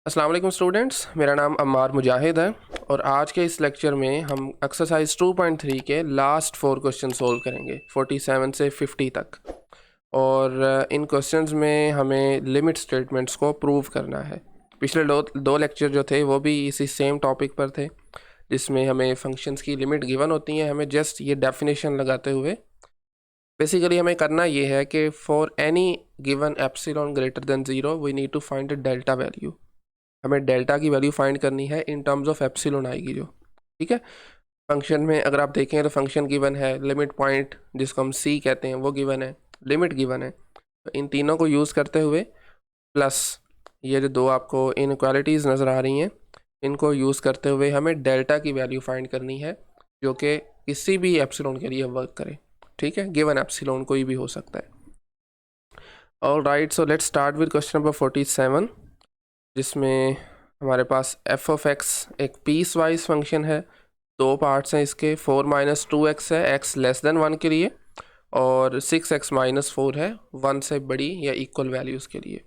अस्सलाम वालेकुम स्टूडेंट्स, मेरा नाम अम्मार मुजाहिद है और आज के इस लेक्चर में हम एक्सरसाइज 2.3 के लास्ट 4 क्वेश्चन सोल्व करेंगे 47 से 50 तक। और इन क्वेश्चंस में हमें लिमिट स्टेटमेंट्स को प्रूव करना है। पिछले दो लेक्चर जो थे वो भी इसी सेम टॉपिक पर थे, जिसमें हमें फंक्शंस की लिमिट गिवन होती हैं। हमें जस्ट ये डेफिनेशन लगाते हुए बेसिकली हमें करना ये है कि for any given epsilon greater than 0 we need to find a delta value. हमें डेल्टा की वैल्यू फाइंड करनी है इन टर्म्स ऑफ एप्सिलॉन आएगी जो, ठीक है। फंक्शन में अगर आप देखें तो फंक्शन गिवन है, लिमिट पॉइंट जिसको हम सी कहते हैं वो गिवन है, लिमिट गिवन है। तो इन तीनों को यूज़ करते हुए प्लस ये जो दो आपको इनइक्वालिटीज़ नज़र आ रही हैं, इनको यूज़ करते हुए हमें डेल्टा की वैल्यू फाइंड करनी है जो कि किसी भी एप्सिलॉन के लिए वर्क करे, ठीक है। गिवन एप्सिलॉन कोई भी हो सकता है। Alright, so let's start with question number 47, जिसमें हमारे पास एफ ऑफ एक्स एक पीस वाइज फंक्शन है। दो पार्ट्स हैं इसके, 4 माइनस 2x है x लेस देन 1 के लिए, और 6x माइनस 4 है 1 से बड़ी या इक्वल वैल्यूज़ के लिए,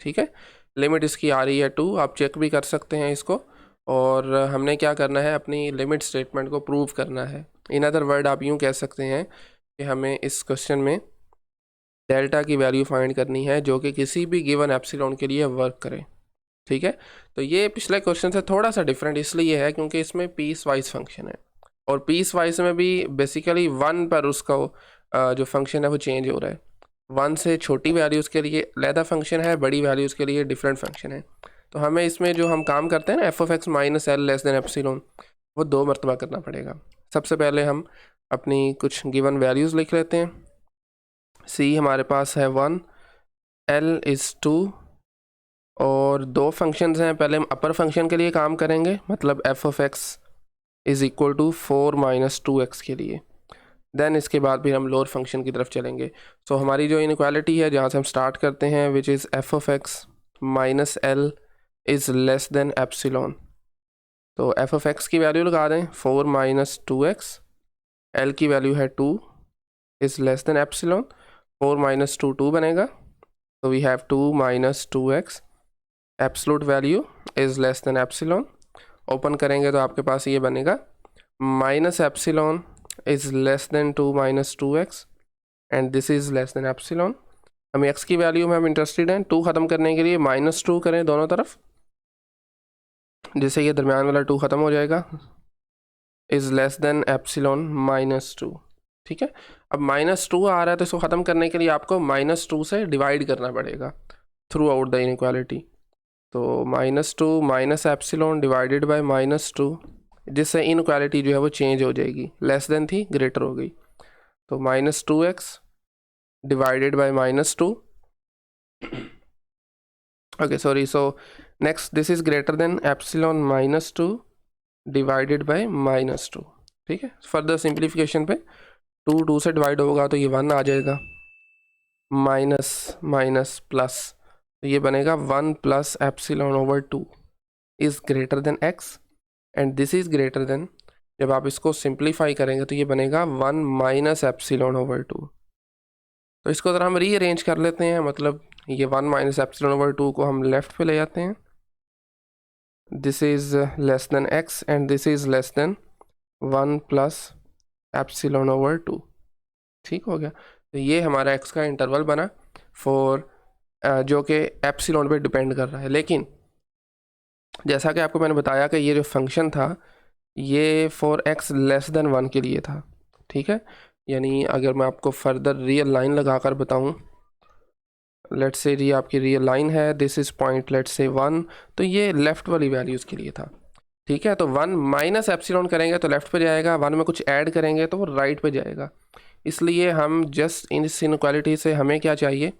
ठीक है। लिमिट इसकी आ रही है 2, आप चेक भी कर सकते हैं इसको। और हमने क्या करना है, अपनी लिमिट स्टेटमेंट को प्रूव करना है। इन अदर वर्ड आप यूँ कह सकते हैं कि हमें इस क्वेश्चन में डेल्टा की वैल्यू फाइंड करनी है जो कि किसी भी गिवन एप्सिलॉन के लिए वर्क करे, ठीक है। तो ये पिछले क्वेश्चन से थोड़ा सा डिफरेंट इसलिए है क्योंकि इसमें पीस वाइज फंक्शन है, और पीस वाइज में भी बेसिकली 1 पर उसका जो फंक्शन है वो चेंज हो रहा है। 1 से छोटी वैल्यूज़ के लिए अलहदा फंक्शन है, बड़ी वैल्यूज़ के लिए डिफरेंट फंक्शन है। तो हमें इसमें जो हम काम करते हैं ना, F of x minus L less than epsilon, वो 2 मरतबा करना पड़ेगा। सबसे पहले हम अपनी कुछ गिवन वैल्यूज़ लिख लेते हैं। सी हमारे पास है 1, एल इज़ 2, और दो फंक्शंस हैं। पहले हम अपर फंक्शन के लिए काम करेंगे, मतलब F of x is equal to 4 minus 2x के लिए। देन इसके बाद भी हम लोअर फंक्शन की तरफ चलेंगे। सो हमारी जो इनइक्वालिटी है जहाँ से हम स्टार्ट करते हैं, विच is f of x minus L is less than epsilon. तो एफ ऑफ एक्स की वैल्यू लगा दें 4 माइनस 2x, एल की वैल्यू है 2 is less than epsilon. 4 minus 2 2 बनेगा, तो we have 2 minus 2x, absolute value is less than epsilon. Open करेंगे तो आपके पास ये बनेगा minus epsilon is less than 2 minus 2x, and this is less than epsilon. हम x की वैल्यू में हम इंटरेस्टेड हैं। 2 ख़त्म करने के लिए माइनस 2 करें दोनों तरफ, जिससे ये दरमियान वाला 2 ख़त्म हो जाएगा। Is less than epsilon minus 2, ठीक है। अब माइनस 2 आ रहा है तो इसको ख़त्म करने के लिए आपको माइनस 2 से डिवाइड करना पड़ेगा थ्रू आउट द इनइक्वालिटी। तो minus 2 minus epsilon divided by minus 2, जिससे इनइक्वालिटी जो है वो चेंज हो जाएगी, लेस देन थी ग्रेटर हो गई। तो minus 2x divided by minus 2, okay sorry. So next this is greater than epsilon minus 2 divided by minus 2, ठीक है। फर्दर सिंप्लीफिकेशन पे 2 2 से डिवाइड होगा तो ये 1 आ जाएगा, माइनस माइनस प्लस, तो ये बनेगा 1 plus epsilon over 2 is greater than x, and this is greater than, जब आप इसको सिंप्लीफाई करेंगे तो ये बनेगा 1 माइनस एप्सिलॉन ओवर 2। तो इसको अगर हम रीअरेंज कर लेते हैं, मतलब ये 1 माइनस एप्सिलॉन ओवर 2 को हम लेफ्ट पे ले जाते हैं, this is less than x and this is less then 1 plus epsilon over 2, ठीक हो गया। तो ये हमारा x का इंटरवल बना फॉर जो कि एप्सिलॉन पे डिपेंड कर रहा है। लेकिन जैसा कि आपको मैंने बताया कि ये जो फंक्शन था ये फॉर x लेस देन 1 के लिए था, ठीक है। यानी अगर मैं आपको फर्दर रियल लाइन लगाकर बताऊं, लेट्स से ये आपकी रियल लाइन है, this is point let's say 1, तो ये लेफ़्ट वाली वैल्यूज़ के लिए था, ठीक है। तो 1 माइनस एप्सिलॉन करेंगे तो लेफ़्ट पे जाएगा, 1 में कुछ ऐड करेंगे तो वो राइट पे जाएगा। इसलिए हम जस्ट इन इस इनइक्वालिटी से हमें क्या चाहिए,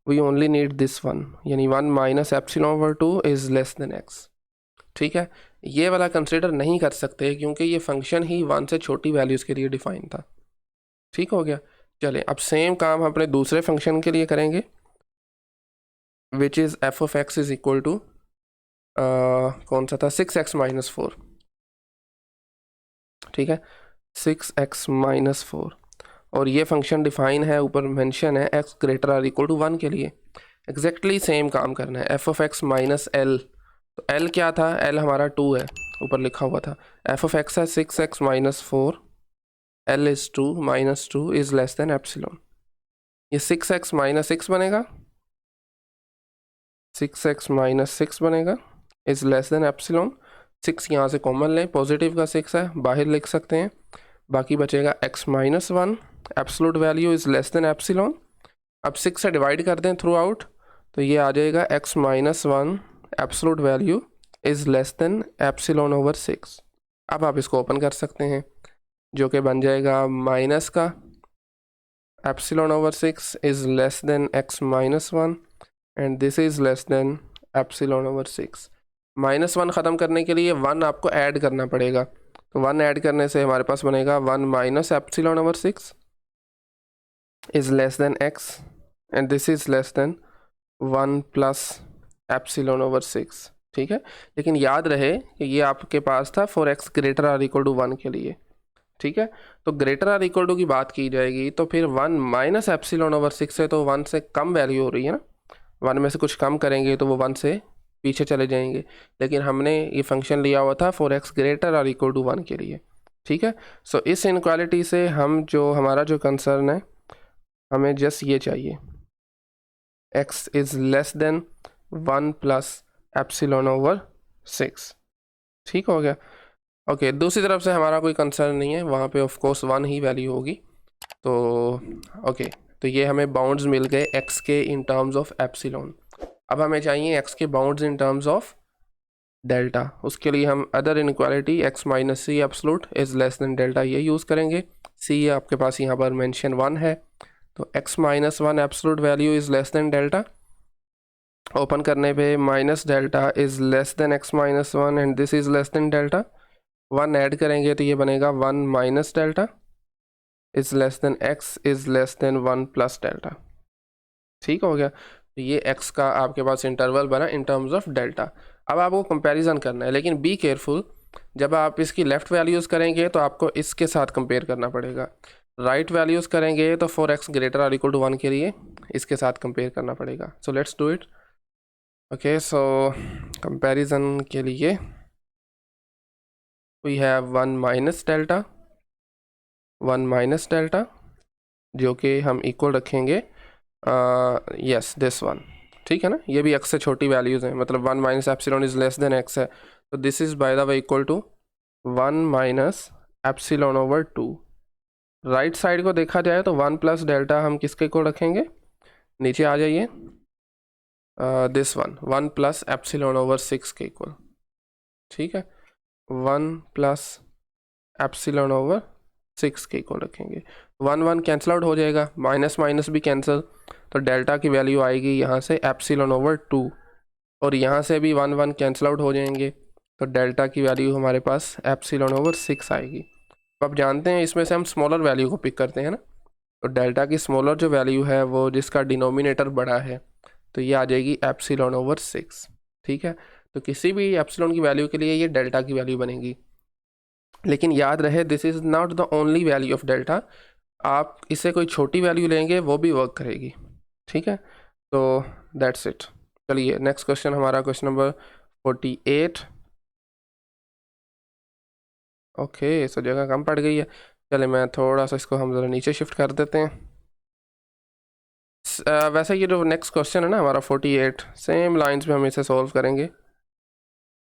we only need this one, यानी 1 minus epsilon over 2 is less than x, ठीक है। ये वाला कंसिडर नहीं कर सकते क्योंकि ये फंक्शन ही 1 से छोटी वैल्यूज़ के लिए डिफाइन था, ठीक हो गया। चलें अब सेम काम हम अपने दूसरे फंक्शन के लिए करेंगे, which is f of x is equal to कौन सा था, 6x माइनस 4, ठीक है। 6x माइनस 4, और ये फंक्शन डिफाइन है, ऊपर मेंशन है x greater or equal to 1 के लिए। एग्जैक्टली सेम काम करना है। F of x minus l तो एल क्या था, एल हमारा 2 है, ऊपर लिखा हुआ था। एफ ऑफ एक्स है 6x minus 4, L is 2 minus 2 is less than epsilon. ये 6x माइनस 6 बनेगा, 6x माइनस 6 बनेगा इज़ लेस देन एप्सिलॉन। 6 यहाँ से कॉमन लें, पॉजिटिव का 6 है, बाहर लिख सकते हैं। बाकी बचेगा x minus 1, absolute value is less than epsilon. अब 6 से डिवाइड कर दें थ्रू आउट, तो ये आ जाएगा x minus 1 absolute value is less than epsilon over 6। अब आप इसको ओपन कर सकते हैं, जो कि बन जाएगा माइनस का epsilon over 6 is less than x minus 1 and this is less than epsilon over 6। Minus 1 ख़त्म करने के लिए 1 आपको ऐड करना पड़ेगा, तो 1 ऐड करने से हमारे पास बनेगा 1 minus epsilon over 6 is less than x and this is less then 1 plus epsilon over 6। ठीक है, लेकिन याद रहे कि ये आपके पास था for x greater or equal to 1 के लिए। ठीक है, तो ग्रेटर आर इक्वल टू की बात की जाएगी तो फिर 1 माइनस एप्सिलॉन ओवर 6 है, तो 1 से कम वैल्यू हो रही है ना, 1 में से कुछ कम करेंगे तो वो 1 से पीछे चले जाएंगे। लेकिन हमने ये फंक्शन लिया हुआ था for x greater or equal to 1 के लिए। ठीक है, सो इस इनक्वालिटी से हम जो हमारा जो कंसर्न है, हमें जस्ट ये चाहिए x is less then 1 plus epsilon over 6। ठीक हो गया। ओके, दूसरी तरफ से हमारा कोई कंसर्न नहीं है, वहाँ पे ऑफ कोर्स 1 ही वैल्यू होगी। तो ओके, तो ये हमें बाउंड्स मिल गए x के इन टर्म्स ऑफ एप्सिलॉन। अब हमें चाहिए x के bounds in terms of delta. उसके लिए हम other inequality x minus c absolute is less than delta ये यूज़ करेंगे। c आपके पास यहाँ पर मेंशन 1 है, तो x minus 1 absolute value is less than delta. Open करने पे minus delta is less than x minus 1 and this is less than delta. 1 add करेंगे तो ये बनेगा 1 minus delta is less than x is less then 1 plus delta. ठीक हो गया, तो ये x का आपके पास इंटरवल बना इन टर्म्स ऑफ डेल्टा। अब आपको कंपैरिजन करना है, लेकिन बी केयरफुल, जब आप इसकी लेफ़्ट वैल्यूज़ करेंगे तो आपको इसके साथ कंपेयर करना पड़ेगा। राइट वैल्यूज़ करेंगे तो for x greater or equal to 1 के लिए इसके साथ कंपेयर करना पड़ेगा। So let's do it. Okay, so comparison के लिए we have 1 minus delta, 1 minus delta, जो कि हम इक्वल रखेंगे यस दिस वन। ठीक है ना, ये भी x से छोटी वैल्यूज़ हैं, मतलब 1 minus epsilon is less than x है, तो this is by the way equal to 1 minus epsilon over 2। Right side को देखा जाए तो 1 प्लस डेल्टा हम किसके को रखेंगे, नीचे आ जाइए, this one 1 plus epsilon over 6 के इक्वल। ठीक है, 1 प्लस एप्सिलॉन ओवर 6 के इक्वल रखेंगे। 1 1 कैंसिल आउट हो जाएगा, माइनस माइनस भी कैंसिल, तो डेल्टा की वैल्यू आएगी यहाँ से एप्सिलॉन ओवर 2, और यहाँ से भी 1 1 कैंसिल आउट हो जाएंगे, तो डेल्टा की वैल्यू हमारे पास एप्सिलॉन ओवर 6 आएगी। तो आप जानते हैं इसमें से हम स्मॉलर वैल्यू को पिक करते हैं ना, तो डेल्टा की स्मॉलर जो वैल्यू है वो जिसका डिनोमिनेटर बड़ा है, तो ये आ जाएगी एप्सिलॉन ओवर 6। ठीक है, तो किसी भी एप्सिलॉन की वैल्यू के लिए ये डेल्टा की वैल्यू बनेगी, लेकिन याद रहे this is not the only value of delta, आप इससे कोई छोटी वैल्यू लेंगे वो भी वर्क करेगी। ठीक है, तो दैट्स इट। चलिए नेक्स्ट क्वेश्चन हमारा क्वेश्चन नंबर 48। ओके, सो जगह कम पड़ गई है, चले मैं थोड़ा सा इसको हम ज़रा नीचे शिफ्ट कर देते हैं। वैसे ये जो नेक्स्ट क्वेश्चन है ना हमारा 48, सेम लाइंस पे हम इसे सॉल्व करेंगे।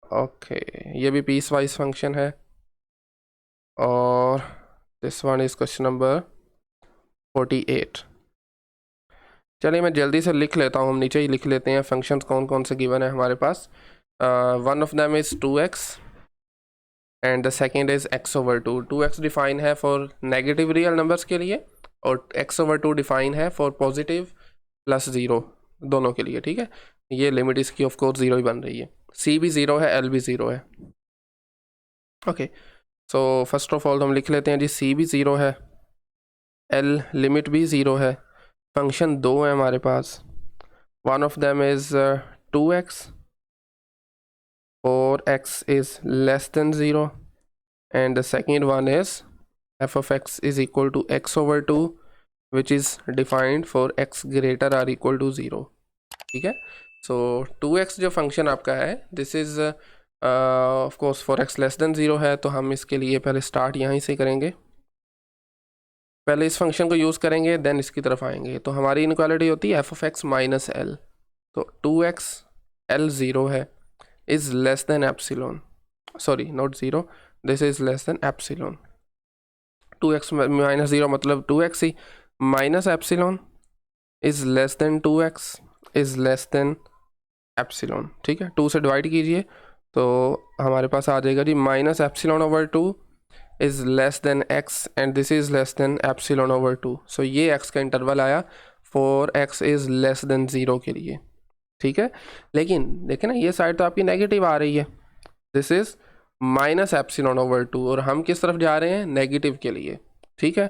ओके, ये भी पीस वाइज फंक्शन है, और this one is question number 48। चलिए मैं जल्दी से लिख लेता हूँ, हम नीचे ही लिख लेते हैं फंक्शंस कौन कौन से गिवन है हमारे पास। One of them is 2x and the second is x over 2। 2x define है फॉर नेगेटिव रियल नंबर्स के लिए, और x ओवर 2 डिफाइन है फॉर पॉजिटिव प्लस 0 दोनों के लिए। ठीक है, ये लिमिट इसकी ऑफ कोर्स 0 ही बन रही है, c भी 0 है, l भी 0 है। Okay, so first of all हम लिख लेते हैं जी, c भी 0 है, l लिमिट भी 0 है, फंक्शन दो है हमारे पास, one of them is 2x, और x is less than 0, and the second one is f of x is equal to x over 2 which is defined for x greater or equal to 0। ठीक है, सो 2x जो function आपका है this is of course for x less than 0 है, तो हम इसके लिए पहले स्टार्ट यहीं से करेंगे। पहले इस फंक्शन को यूज़ करेंगे देन इसकी तरफ आएंगे। तो हमारी इनक्वालिटी होती है f(x माइनस एल), तो 2x L 0 है is less than epsilon, sorry not 0, this is less than epsilon. 2x minus 0 मतलब 2x he, minus epsilon is less then 2x is less than epsilon. ठीक है, 2 से divide कीजिए तो हमारे पास आ जाएगा जी minus epsilon over 2 is less than x and this is less than epsilon over 2। So ये x का इंटरवल आया for x is less than 0 के लिए। ठीक है, लेकिन देखें ना ये साइड तो आपकी नेगेटिव आ रही है, this is minus epsilon over 2 और हम किस तरफ जा रहे हैं, नेगेटिव के लिए। ठीक है,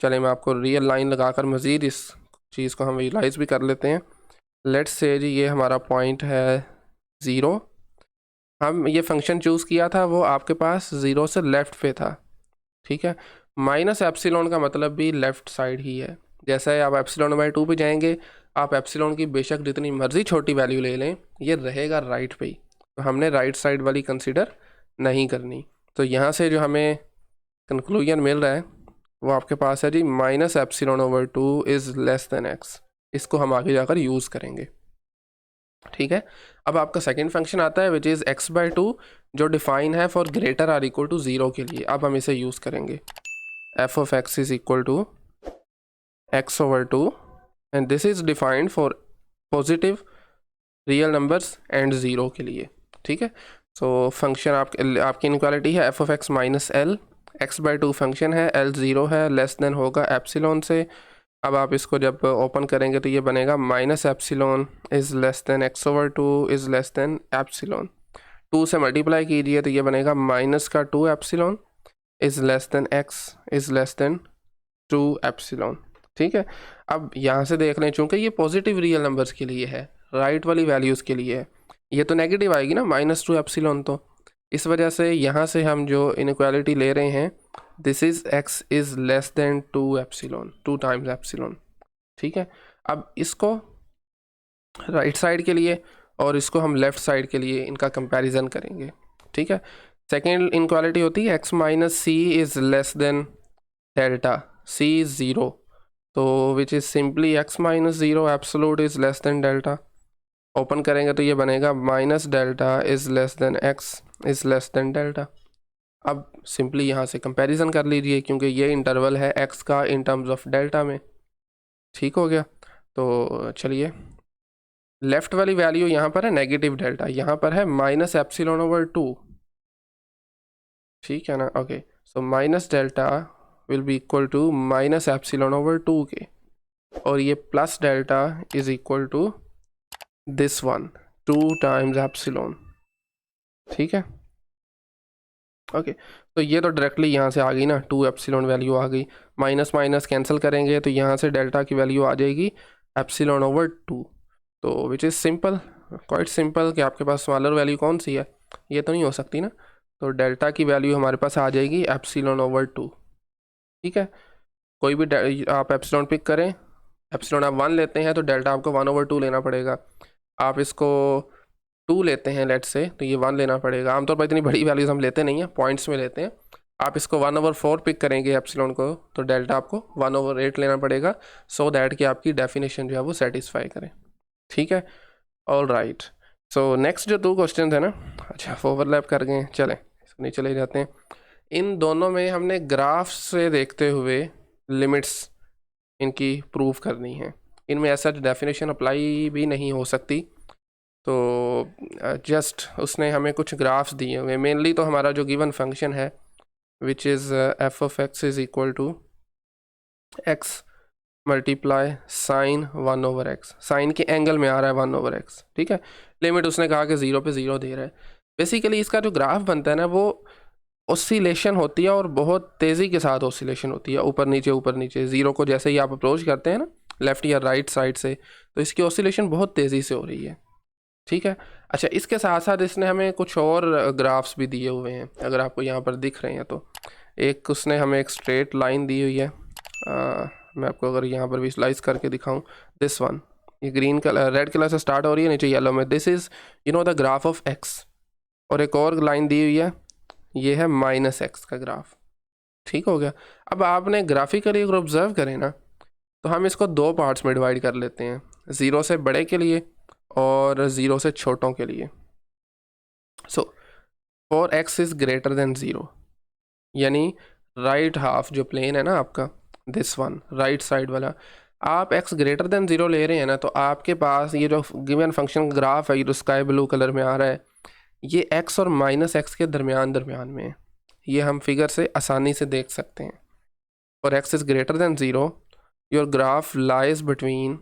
चलिए मैं आपको रियल लाइन लगाकर मज़ीद इस चीज़ को हम विजुलाइज भी कर लेते हैं। लेट्स से जी ये हमारा पॉइंट है 0, हम ये फंक्शन चूज़ किया था वो आपके पास 0 से लेफ़्ट पे था। ठीक है, माइनस एप्सिलॉन का मतलब भी लेफ़्ट साइड ही है। जैसे आप एप्सिलॉन बाई 2 पे जाएंगे, आप एप्सिलॉन की बेशक जितनी मर्ज़ी छोटी वैल्यू ले लें, ये रहेगा राइट पे ही, तो हमने राइट साइड वाली कंसिडर नहीं करनी। तो यहाँ से जो हमें कंक्लूजन मिल रहा है वो आपके पास है जी minus epsilon over 2 is less than x. इसको हम आगे जाकर यूज़ करेंगे। ठीक है, अब आपका सेकंड फंक्शन आता है विच इज़ x बाई 2, जो डिफाइन है for greater or equal to 0 के लिए। अब हम इसे यूज़ करेंगे, f of x is equal to x over 2 and this is defined for positive real numbers and 0 के लिए। ठीक है, सो फंक्शन आपकी इनक्वालिटी है f of x minus l, x by 2 function है, l 0 है, लेस देन होगा epsilon से। अब आप इसको जब ओपन करेंगे तो ये बनेगा minus epsilon is less than x over 2 is less than epsilon. 2 से मल्टीप्लाई कीजिए तो ये बनेगा माइनस का 2 epsilon is less than x is less than 2 epsilon. ठीक है, अब यहाँ से देख लें चूँकि ये पॉजिटिव रियल नंबर्स के लिए है, राइट वाली वैल्यूज़ के लिए है, ये तो नेगेटिव आएगी ना माइनस 2 एप्सिलॉन, तो इस वजह से यहाँ से हम जो इनक्वालिटी ले रहे हैं this is x is less than 2 epsilon, 2 times epsilon. ठीक है, अब इसको राइट साइड के लिए और इसको हम लेफ़्ट साइड के लिए इनका कंपैरिजन करेंगे। ठीक है, सेकेंड इनक्वालिटी होती है x minus c is less than delta, c is 0, तो which is simply x minus 0 absolute is less than delta. Open करेंगे तो ये बनेगा minus delta is less than x is less than delta. अब simply यहाँ से comparison कर लीजिए क्योंकि ये इंटरवल है x का इन टर्म्स ऑफ डेल्टा में। ठीक हो गया, तो चलिए लेफ़्ट वाली वैल्यू यहाँ पर है नेगेटिव डेल्टा, यहाँ पर है माइनस एप्सिलॉन ओवर 2। ठीक है ना, okay, so minus delta will be equal to minus epsilon over 2 के, और ये plus delta is equal to this one 2 times epsilon. ठीक है, ओके, तो ये तो डायरेक्टली यहाँ से आ गई ना, 2 एप्सिलॉन वैल्यू आ गई, माइनस माइनस कैंसिल करेंगे तो यहाँ से डेल्टा की वैल्यू आ जाएगी एप्सिलॉन ओवर 2। तो which is simple, quite simple कि आपके पास स्मॉलर वैल्यू कौन सी है, ये तो नहीं हो सकती ना, तो डेल्टा की वैल्यू हमारे पास आ जाएगी एप्सिलॉन ओवर 2। ठीक है, कोई भी आप एप्सिलॉन पिक करें, एप्सिलॉन आप 1 लेते हैं तो डेल्टा आपको 1 ओवर 2 लेना पड़ेगा। आप इसको 2 लेते हैं लेट से तो ये 1 लेना पड़ेगा। आमतौर पर इतनी बड़ी वैल्यूज़ हम लेते नहीं हैं, पॉइंट्स में लेते हैं। आप इसको 1 ओवर 4 पिक करेंगे एप्सिलॉन को तो डेल्टा आपको 1 ओवर 8 लेना पड़ेगा, सो दैट कि आपकी डेफिनेशन जो है वो सेटिस्फाई करे। ठीक है, ऑल राइट, सो नेक्स्ट जो 2 क्वेश्चन है ना, अच्छा ओवरलैप कर गए, चलें इसमें चले जाते हैं। इन दोनों में हमने ग्राफ से देखते हुए लिमिट्स इनकी प्रूफ करनी है। इनमें ऐसा डेफिनेशन अप्लाई भी नहीं हो सकती, तो जस्ट उसने हमें कुछ ग्राफ्स दिए हुए, मेनली तो हमारा जो गिवन फंक्शन है which is f of x is equal to x multiply sine 1 over x, sine के एंगल में आ रहा है 1 ओवर x। ठीक है, लिमिट उसने कहा कि 0 पे 0 दे रहा है। बेसिकली इसका जो ग्राफ बनता है ना वो ऑसिलेशन होती है और बहुत तेज़ी के साथ ऑसिलेशन होती है, ऊपर नीचे 0 को जैसे ही आप अप्रोच करते हैं ना लेफ़्ट या राइट साइड से, तो इसकी ऑसिलेशन बहुत तेज़ी से हो रही है। ठीक है, अच्छा इसके साथ साथ इसने हमें कुछ और ग्राफ्स भी दिए हुए हैं, अगर आपको यहाँ पर दिख रहे हैं तो एक उसने हमें एक स्ट्रेट लाइन दी हुई है, मैं आपको अगर यहाँ पर विजुलाइज करके दिखाऊं, दिस वन, ये ग्रीन कलर रेड कलर से स्टार्ट हो रही है, नीचे येलो में, this is you know the graph of x. और एक और लाइन दी हुई है, ये है माइनस एक्स का ग्राफ। ठीक हो गया। अब आपने ग्राफिकली अगर ऑब्जर्व करें ना, तो हम इसको दो पार्ट्स में डिवाइड कर लेते हैं, ज़ीरो से बड़े के लिए और ज़ीरो से छोटों के लिए। So for x is greater than zero, यानी राइट हाफ जो प्लेन है ना आपका, दिस वन राइट साइड वाला, आप x ग्रेटर देन ज़ीरो ले रहे हैं ना, तो आपके पास ये जो गिवन फंक्शन ग्राफ है, ये जो स्काई ब्लू कलर में आ रहा है, ये x और माइनस एक्स के दरमियान में है। ये हम फिगर से आसानी से देख सकते हैं। और x is greater than zero, your graph lies between,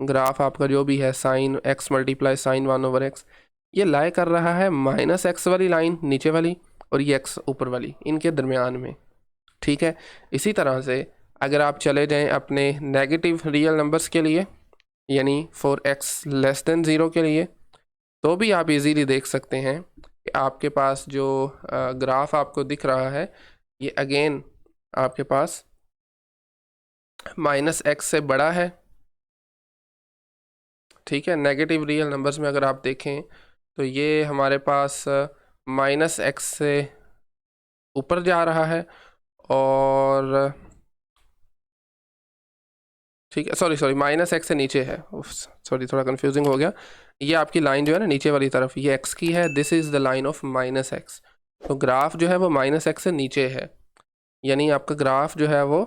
graph आपका जो भी है sign x multiply sine 1/x, ये लाई कर रहा है माइनस एक्स वाली लाइन नीचे वाली और ये x ऊपर वाली, इनके दरमियान में। ठीक है। इसी तरह से अगर आप चले जाएं अपने नेगेटिव रियल नंबर्स के लिए, यानी for x less than zero के लिए, तो भी आप इजीली देख सकते हैं कि आपके पास जो ग्राफ आपको दिख रहा है, ये अगेन आपके पास माइनस एक्स से बड़ा है। ठीक है। नेगेटिव रियल नंबर्स में अगर आप देखें तो ये हमारे पास माइनस एक्स से ऊपर जा रहा है, और ठीक है, सॉरी माइनस एक्स से नीचे है, सॉरी थोड़ा कंफ्यूजिंग हो गया। ये आपकी लाइन जो है ना नीचे वाली तरफ, ये एक्स की है, this is the line of minus x. तो ग्राफ जो है वो माइनस एक्स से नीचे है, यानी आपका ग्राफ जो है वो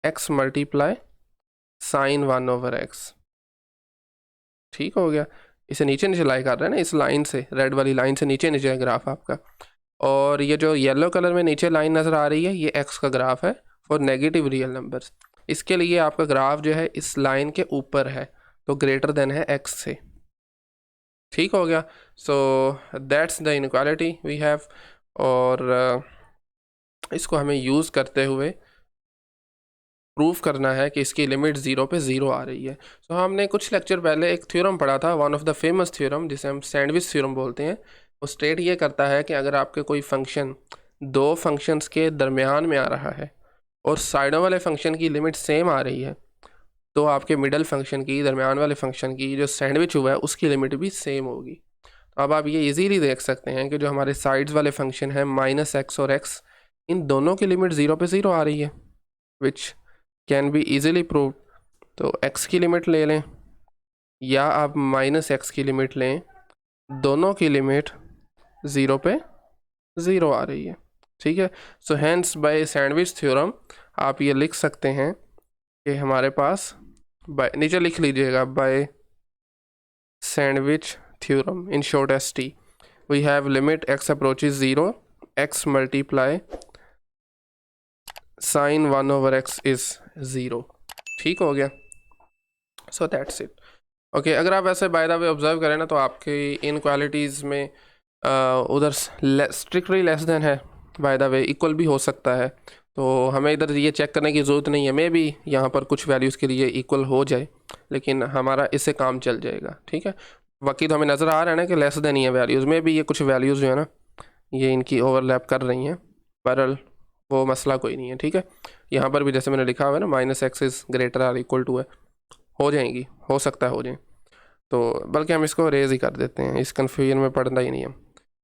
एक्स मल्टीप्लाई साइन 1/x। ठीक हो गया। इसे नीचे नीचे लाई कर रहे हैं ना, इस लाइन से, रेड वाली लाइन से नीचे नीचे है ग्राफ आपका। और ये जो येलो कलर में नीचे लाइन नज़र आ रही है, ये एक्स का ग्राफ है फॉर नेगेटिव रियल नंबर्स। इसके लिए आपका ग्राफ जो है इस लाइन के ऊपर है, तो ग्रेटर देन है एक्स से। ठीक हो गया। So that's the inequality we have, और इसको हमें यूज़ करते हुए प्रूफ करना है कि इसकी लिमिट ज़ीरो पे ज़ीरो आ रही है। सो हमने कुछ लेक्चर पहले एक थ्योरम पढ़ा था, one of the famous theorem, जिसे हम सैंडविच थ्योरम बोलते हैं। वो स्टेट ये करता है कि अगर आपके कोई फंक्शन दो फंक्शंस के दरमियान में आ रहा है और साइडों वाले फंक्शन की लिमिट सेम आ रही है, तो आपके मिडल फंक्शन की, दरमियान वाले फंक्शन की जो सैंडविच हुआ है उसकी लिमिट भी सेम होगी। तो अब आप ये इजीली देख सकते हैं कि जो हमारे साइड्स वाले फंक्शन हैं माइनस एक्स और एक्स, इन दोनों की लिमिट ज़ीरो पे ज़ीरो आ रही है, which can be easily prove. तो x की लिमिट ले लें या आप माइनस एक्स की लिमिट लें, दोनों की लिमिट ज़ीरो पे ज़ीरो आ रही है। ठीक है। So hence by sandwich theorem आप ये लिख सकते हैं कि हमारे पास बाय, नीचे लिख लीजिएगा, by sandwich theorem in short ST, we have limit x approaches zero, x multiply sine 1/x is zero. ठीक हो गया। So that's it. ओके, अगर आप ऐसे बाय द वे ऑब्जर्व करें ना, तो आपकी इनक्वालिटीज़ में उधर स्ट्रिक्टली लेस देन है, बाय द वे इक्वल भी हो सकता है। तो हमें इधर ये चेक करने की ज़रूरत नहीं है, मे भी यहाँ पर कुछ वैल्यूज़ के लिए इक्वल हो जाए, लेकिन हमारा इससे काम चल जाएगा। ठीक है। बाकी तो हमें नज़र आ रहा है ना कि लेस देन ही है वैल्यूज़ में भी, ये कुछ वैल्यूज़ जो है ना ये इनकी ओवरलैप कर रही हैं, पर वो मसला कोई नहीं है। ठीक है। यहाँ पर भी जैसे मैंने लिखा हुआ है ना, minus x is greater or equal to है, हो जाएंगी, हो सकता है हो जाए, तो बल्कि हम इसको रेज ही कर देते हैं, इस कन्फ्यूजन में पड़ना ही नहीं है।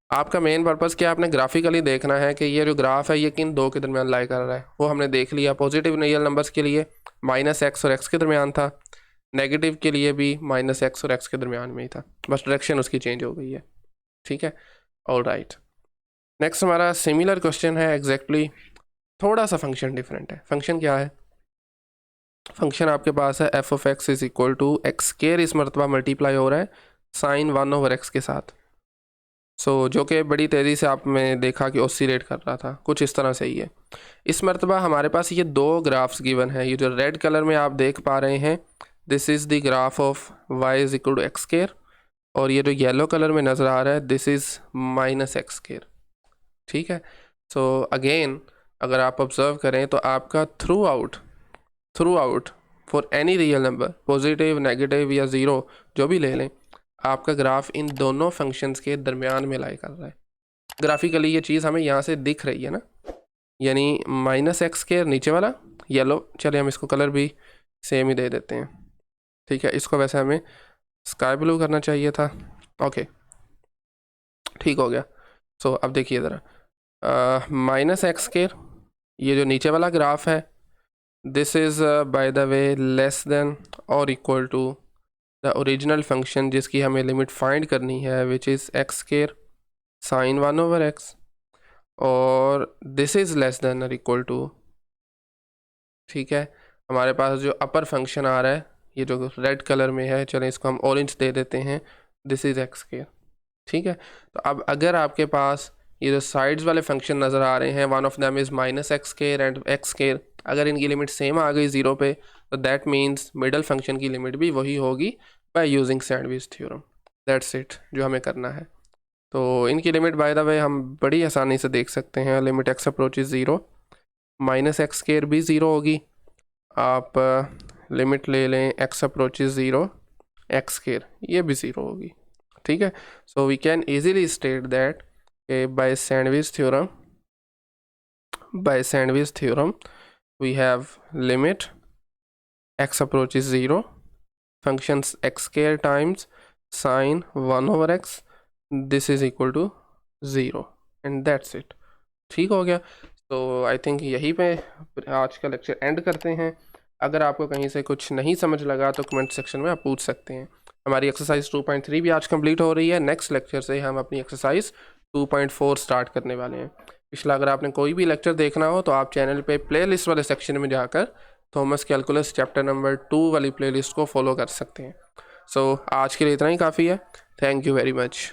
आपका मेन पर्पज़ क्या, आपने ग्राफिकली देखना है कि ये जो ग्राफ है ये किन दो के दरमियान लाई कर रहा है, वो हमने देख लिया। पॉजिटिव रियल नंबर्स के लिए माइनस एक्स और एक्स के दरमियान था, नेगेटिव के लिए भी माइनस एक्स और एक्स के दरमियान में ही था, बस डायरेक्शन उसकी चेंज हो गई है। ठीक है। ऑल राइट, नेक्स्ट हमारा सिमिलर क्वेश्चन है एग्जैक्टली, थोड़ा सा फंक्शन डिफरेंट है। फंक्शन क्या है, फंक्शन आपके पास है f of x is equal to x square, इस मरतबा मल्टीप्लाई हो रहा है साइन 1/x के साथ। सो जो कि बड़ी तेज़ी से आपने देखा कि ऑसिलेट कर रहा था, कुछ इस तरह से ही है। इस मरतबा हमारे पास ये दो ग्राफ्स गिवन है, ये जो रेड कलर में आप देख पा रहे हैं, this is the graph of y is equal to x square, और ये जो येलो कलर में नज़र आ रहा है, this is minus x square. ठीक है। सो अगेन अगर आप ऑब्जर्व करें तो आपका through out for any real number, positive negative या ज़ीरो जो भी ले लें, आपका ग्राफ इन दोनों फंक्शंस के दरमियान में लाई कर रहा है। ग्राफिकली ये चीज़ हमें यहाँ से दिख रही है ना, यानी माइनस एक्स स्क्वायर नीचे वाला येलो, चलिए हम इसको कलर भी सेम ही दे देते हैं, ठीक है, इसको वैसे हमें स्काई ब्लू करना चाहिए था। ओके, ठीक हो गया। सो अब देखिए ज़रा, माइनस एक्स स्क्वायर, ये जो नीचे वाला ग्राफ है, this is by the way less than और equal to the original function जिसकी हमें लिमिट फाइंड करनी है, which is x square sine 1/x, और दिस इज़ लेस देन और इक्वल टू, ठीक है, हमारे पास जो अपर फंक्शन आ रहा है, ये जो रेड कलर में है, चलें इसको हम ऑरेंज दे देते हैं, दिस इज़ एक्स स्क्वायर। ठीक है, तो अब अगर आपके पास ये जो साइड्स वाले फंक्शन नज़र आ रहे हैं, one of them is minus x square and x square, अगर इनकी लिमिट सेम आ गई 0 पे, तो दैट मीन्स मिडल फंक्शन की लिमिट भी वही होगी by using sandwich theorem. That's it जो हमें करना है। तो इनकी लिमिट बाय द वे हम बड़ी आसानी से देख सकते हैं। Limit x approaches 0, minus x square भी 0 होगी। आप लिमिट ले लें एक्स अप्रोचेज 0, एक्स स्क्वायर ये भी 0 होगी। ठीक है, so we can easily state that by sandwich theorem we have limit x approaches 0, functions x square times sine 1/x, this is equal to 0 and that's it। ठीक हो गया। तो I think यहीं पे आज का लेक्चर एंड करते हैं। अगर आपको कहीं से कुछ नहीं समझ लगा तो कमेंट सेक्शन में आप पूछ सकते हैं। हमारी एक्सरसाइज 2.3 भी आज कंप्लीट हो रही है। नेक्स्ट लेक्चर से हम अपनी एक्सरसाइज 2.4 स्टार्ट करने वाले हैं। पिछला अगर आपने कोई भी लेक्चर देखना हो तो आप चैनल पे प्लेलिस्ट वाले सेक्शन में जाकर थॉमस कैलकुलस चैप्टर नंबर 2 वाली प्लेलिस्ट को फॉलो कर सकते हैं। सो आज के लिए इतना ही काफ़ी है। Thank you very much.